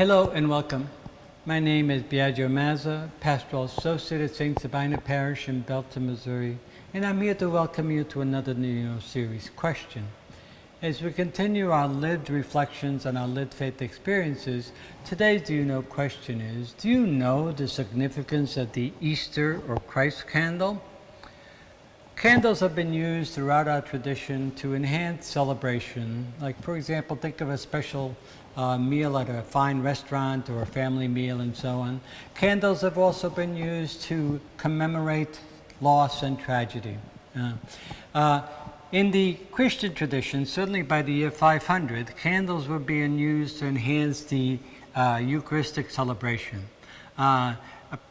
Hello and welcome. My name is Biagio Mazza, Pastoral Associate at St. Sabina Parish in Belton, Missouri, and I'm here to welcome you to another series question. As we continue our lived reflections on our lived faith experiences, today's Do You Know question is, do you know the significance of the Easter or Christ candle? Candles have been used throughout our tradition to enhance celebration. Like, for example, think of a special meal at a fine restaurant or a family meal and so on. Candles have also been used to commemorate loss and tragedy. In the Christian tradition, certainly by the year 500, candles were being used to enhance the Eucharistic celebration.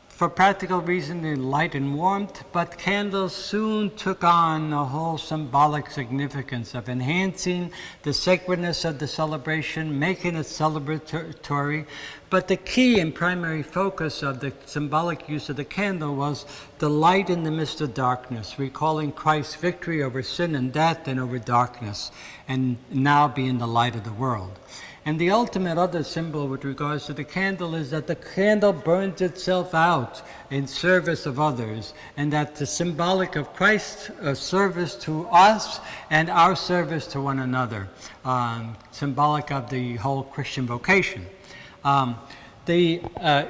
For practical reasons, in light and warmth, but candles soon took on a whole symbolic significance of enhancing the sacredness of the celebration, making it celebratory. But the key and primary focus of the symbolic use of the candle was the light in the midst of darkness, recalling Christ's victory over sin and death and over darkness, and now being the light of the world. And the ultimate other symbol with regards to the candle is that the candle burns itself out in service of others, and that the symbolic of Christ's service to us and our service to one another, symbolic of the whole Christian vocation. The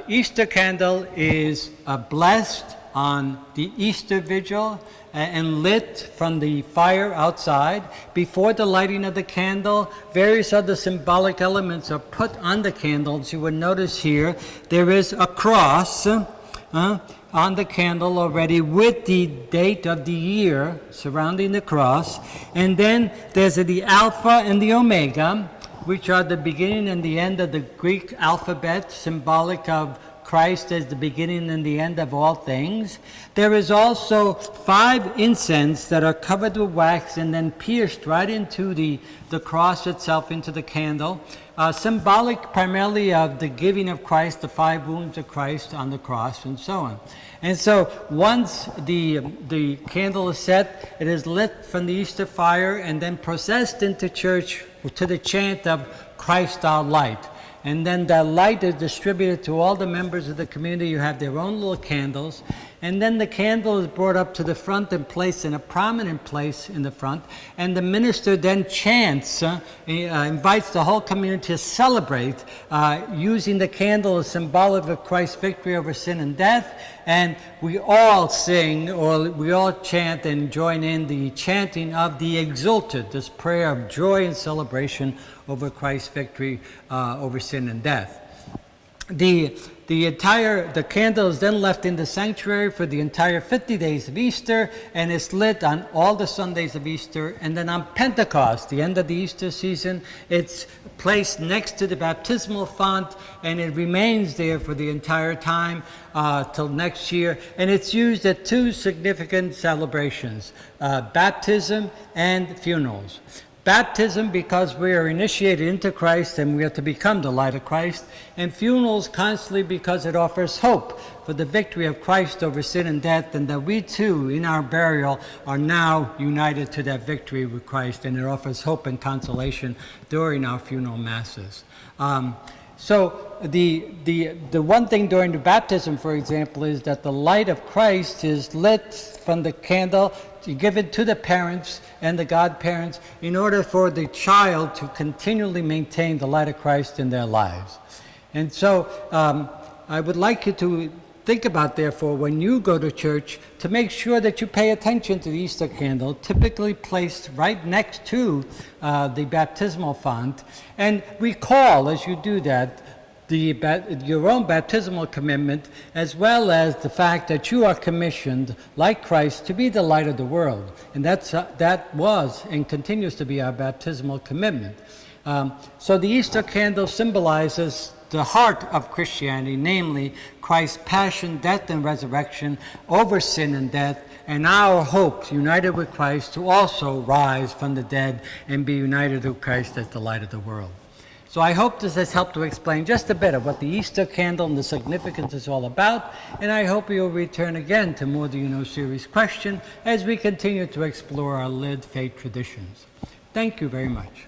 Easter candle is blessed on the Easter vigil and lit from the fire outside. Before the lighting of the candle, various other symbolic elements are put on the candles. You will notice here there is a cross on the candle already with the date of the year surrounding the cross. And then there's the Alpha and the Omega, which are the beginning and the end of the Greek alphabet, symbolic of Christ as the beginning and the end of all things. There is also 5 incense that are covered with wax and then pierced right into the cross itself, into the candle, symbolic primarily of the giving of Christ, the 5 wounds of Christ on the cross, and so on. And so once the candle is set, it is lit from the Easter fire and then processed into church to the chant of Christ our light. And then that light is distributed to all the members of the community who have their own little candles. And then the candle is brought up to the front and placed in a prominent place in the front. And the minister then chants, invites the whole community to celebrate using the candle as symbolic of Christ's victory over sin and death. And we all sing, or we all chant and join in the chanting of the Exulted, this prayer of joy and celebration over Christ's victory over sin and death. The candle is then left in the sanctuary for the entire 50 days of Easter, and it's lit on all the Sundays of Easter. And then on Pentecost, the end of the Easter season, it's placed next to the baptismal font, and it remains there for the entire time till next year. And it's used at 2 significant celebrations, baptism and funerals. Baptism, because we are initiated into Christ and we are to become the light of Christ. And funerals constantly because it offers hope for the victory of Christ over sin and death, and that we too, in our burial, are now united to that victory with Christ, and it offers hope and consolation during our funeral masses. So the one thing during the baptism, for example, is that the light of Christ is lit from the candle, given to the parents and the godparents in order for the child to continually maintain the light of Christ in their lives. And so I would like you to think about, therefore, when you go to church, to make sure that you pay attention to the Easter candle, typically placed right next to the baptismal font, and recall as you do that your own baptismal commitment, as well as the fact that you are commissioned, like Christ, to be the light of the world. And that was and continues to be our baptismal commitment. So the Easter candle symbolizes the heart of Christianity, namely Christ's passion, death, and resurrection over sin and death, and our hope, united with Christ, to also rise from the dead and be united with Christ as the light of the world. So I hope this has helped to explain just a bit of what the Easter candle and the significance is all about, and I hope you'll return again to more Do You Know series question as we continue to explore our lived faith traditions. Thank you very much.